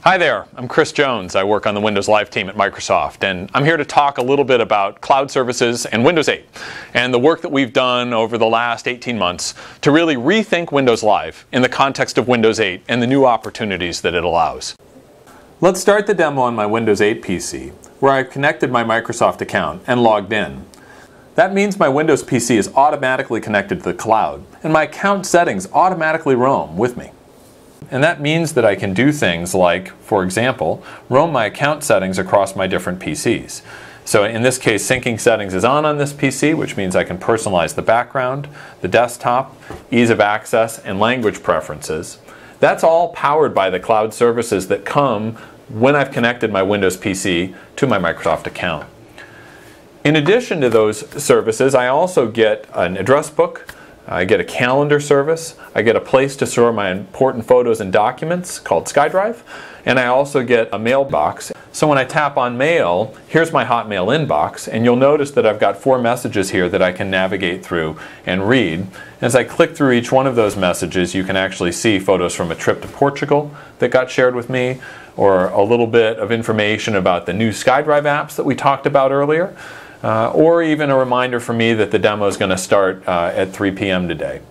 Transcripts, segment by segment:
Hi there, I'm Chris Jones. I work on the Windows Live team at Microsoft, and I'm here to talk a little bit about cloud services and Windows 8 and the work that we've done over the last 18 months to really rethink Windows Live in the context of Windows 8 and the new opportunities that it allows. Let's start the demo on my Windows 8 PC, where I've connected my Microsoft account and logged in. That means my Windows PC is automatically connected to the cloud, and my account settings automatically roam with me. And that means that I can do things like, for example, roam my account settings across my different PCs. So in this case, syncing settings is on this PC, which means I can personalize the background, the desktop, ease of access, and language preferences. That's all powered by the cloud services that come when I've connected my Windows PC to my Microsoft account. In addition to those services, I also get an address book, I get a calendar service, I get a place to store my important photos and documents called SkyDrive, and I also get a mailbox. So when I tap on Mail, here's my Hotmail inbox, and you'll notice that I've got 4 messages here that I can navigate through and read. As I click through each one of those messages, you can actually see photos from a trip to Portugal that got shared with me, or a little bit of information about the new SkyDrive apps that we talked about earlier. Or even a reminder for me that the demo is going to start at 3 p.m. today.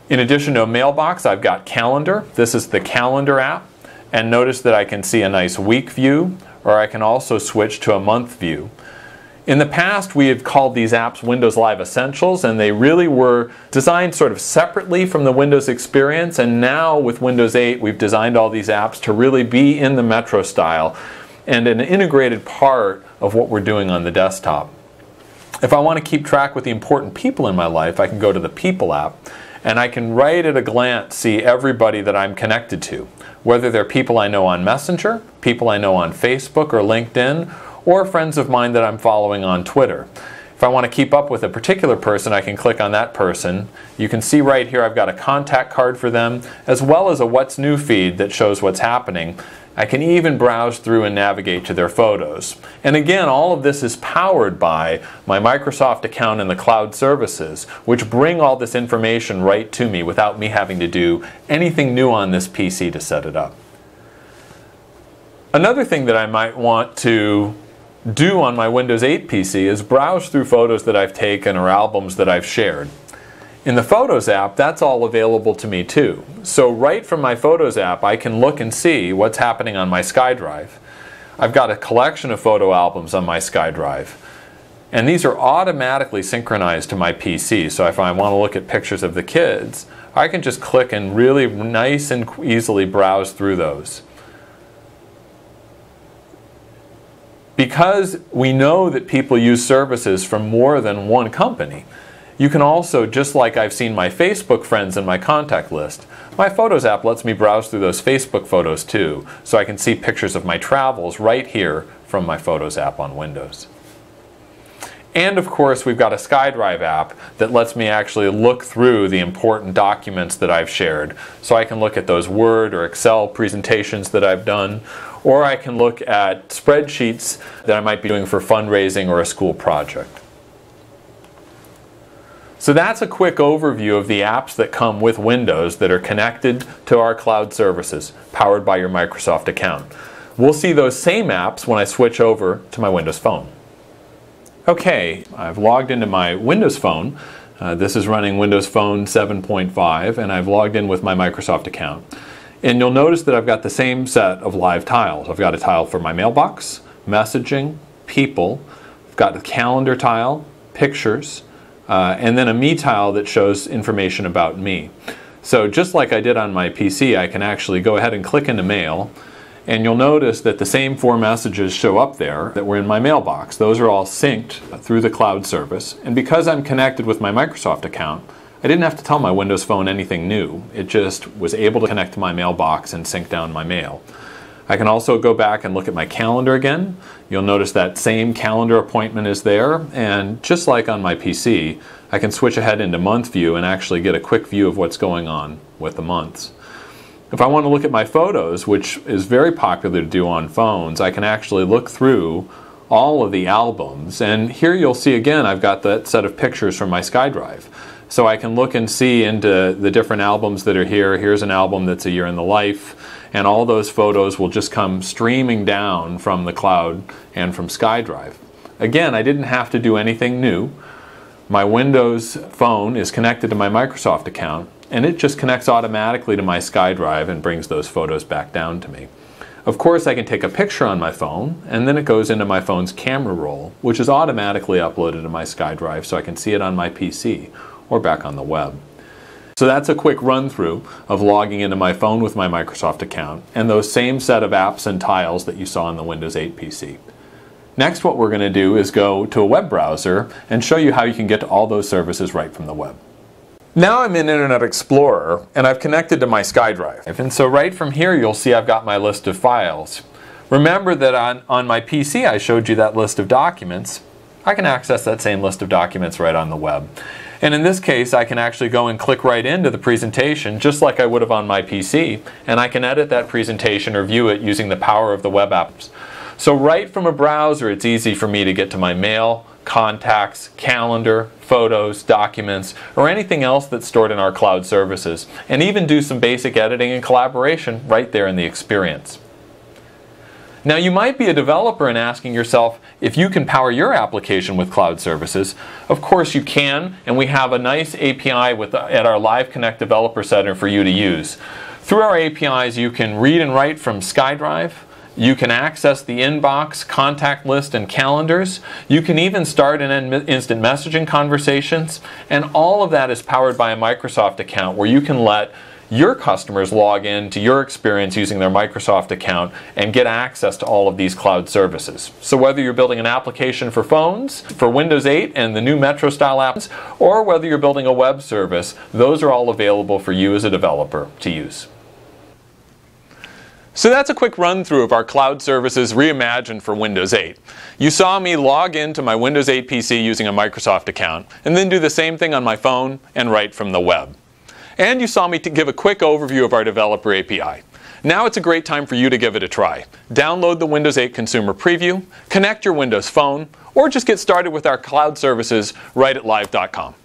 In addition to a mailbox, I've got Calendar. This is the Calendar app. And notice that I can see a nice week view, or I can also switch to a month view. In the past, we had called these apps Windows Live Essentials, and they really were designed sort of separately from the Windows experience. And now with Windows 8, we've designed all these apps to really be in the Metro style and an integrated part of what we're doing on the desktop. If I want to keep track with the important people in my life, I can go to the People app, and I can right at a glance see everybody that I'm connected to, whether they're people I know on Messenger, people I know on Facebook or LinkedIn, or friends of mine that I'm following on Twitter. If I want to keep up with a particular person, I can click on that person. You can see right here I've got a contact card for them, as well as a What's New feed that shows what's happening. I can even browse through and navigate to their photos. And again, all of this is powered by my Microsoft account and the cloud services, which bring all this information right to me without me having to do anything new on this PC to set it up. Another thing that I might want to do on my Windows 8 PC is browse through photos that I've taken or albums that I've shared. In the Photos app, that's all available to me too. So right from my Photos app, I can look and see what's happening on my SkyDrive. I've got a collection of photo albums on my SkyDrive. And these are automatically synchronized to my PC. So if I want to look at pictures of the kids, I can just click and really nice and easily browse through those. Because we know that people use services from more than one company, you can also, just like I've seen my Facebook friends in my contact list, my Photos app lets me browse through those Facebook photos too, so I can see pictures of my travels right here from my Photos app on Windows. And of course, we've got a SkyDrive app that lets me actually look through the important documents that I've shared. So I can look at those Word or Excel presentations that I've done, or I can look at spreadsheets that I might be doing for fundraising or a school project. So that's a quick overview of the apps that come with Windows that are connected to our cloud services, powered by your Microsoft account. We'll see those same apps when I switch over to my Windows Phone. Okay, I've logged into my Windows Phone. This is running Windows Phone 7.5, and I've logged in with my Microsoft account. And you'll notice that I've got the same set of live tiles. I've got a tile for my mailbox, messaging, people. I've got the calendar tile, pictures, and then a me tile that shows information about me. So just like I did on my PC, I can actually go ahead and click into Mail, and you'll notice that the same 4 messages show up there that were in my mailbox. Those are all synced through the cloud service, and because I'm connected with my Microsoft account, I didn't have to tell my Windows Phone anything new. It just was able to connect to my mailbox and sync down my mail. I can also go back and look at my calendar again. You'll notice that same calendar appointment is there, and just like on my PC, I can switch ahead into month view and actually get a quick view of what's going on with the months. If I want to look at my photos, which is very popular to do on phones, I can actually look through all of the albums, and here you'll see again I've got that set of pictures from my SkyDrive. So I can look and see into the different albums that are here. Here's an album that's a year in the life, and all those photos will just come streaming down from the cloud and from SkyDrive. Again, I didn't have to do anything new. My Windows phone is connected to my Microsoft account, and it just connects automatically to my SkyDrive and brings those photos back down to me. Of course, I can take a picture on my phone, and then it goes into my phone's camera roll, which is automatically uploaded to my SkyDrive so I can see it on my PC or back on the web. So that's a quick run-through of logging into my phone with my Microsoft account and those same set of apps and tiles that you saw on the Windows 8 PC. Next, what we're going to do is go to a web browser and show you how you can get to all those services right from the web. Now I'm in Internet Explorer and I've connected to my SkyDrive. And so right from here you'll see I've got my list of files. Remember that on my PC I showed you that list of documents. I can access that same list of documents right on the web. And in this case I can actually go and click right into the presentation just like I would have on my PC, and I can edit that presentation or view it using the power of the web apps. So right from a browser it's easy for me to get to my mail, contacts, calendar, photos, documents, or anything else that's stored in our cloud services, and even do some basic editing and collaboration right there in the experience. Now you might be a developer and asking yourself if you can power your application with cloud services. Of course you can, and we have a nice API at our Live Connect Developer Center for you to use. Through our APIs you can read and write from SkyDrive. You can access the inbox, contact list, and calendars. You can even start and end instant messaging conversations. And all of that is powered by a Microsoft account where you can let your customers log in to your experience using their Microsoft account and get access to all of these cloud services. So whether you're building an application for phones, for Windows 8 and the new Metro style apps, or whether you're building a web service, those are all available for you as a developer to use. So that's a quick run through of our cloud services reimagined for Windows 8. You saw me log into my Windows 8 PC using a Microsoft account and then do the same thing on my phone and right from the web. And you saw me give a quick overview of our developer API. Now it's a great time for you to give it a try. Download the Windows 8 Consumer Preview, connect your Windows Phone, or just get started with our cloud services right at live.com.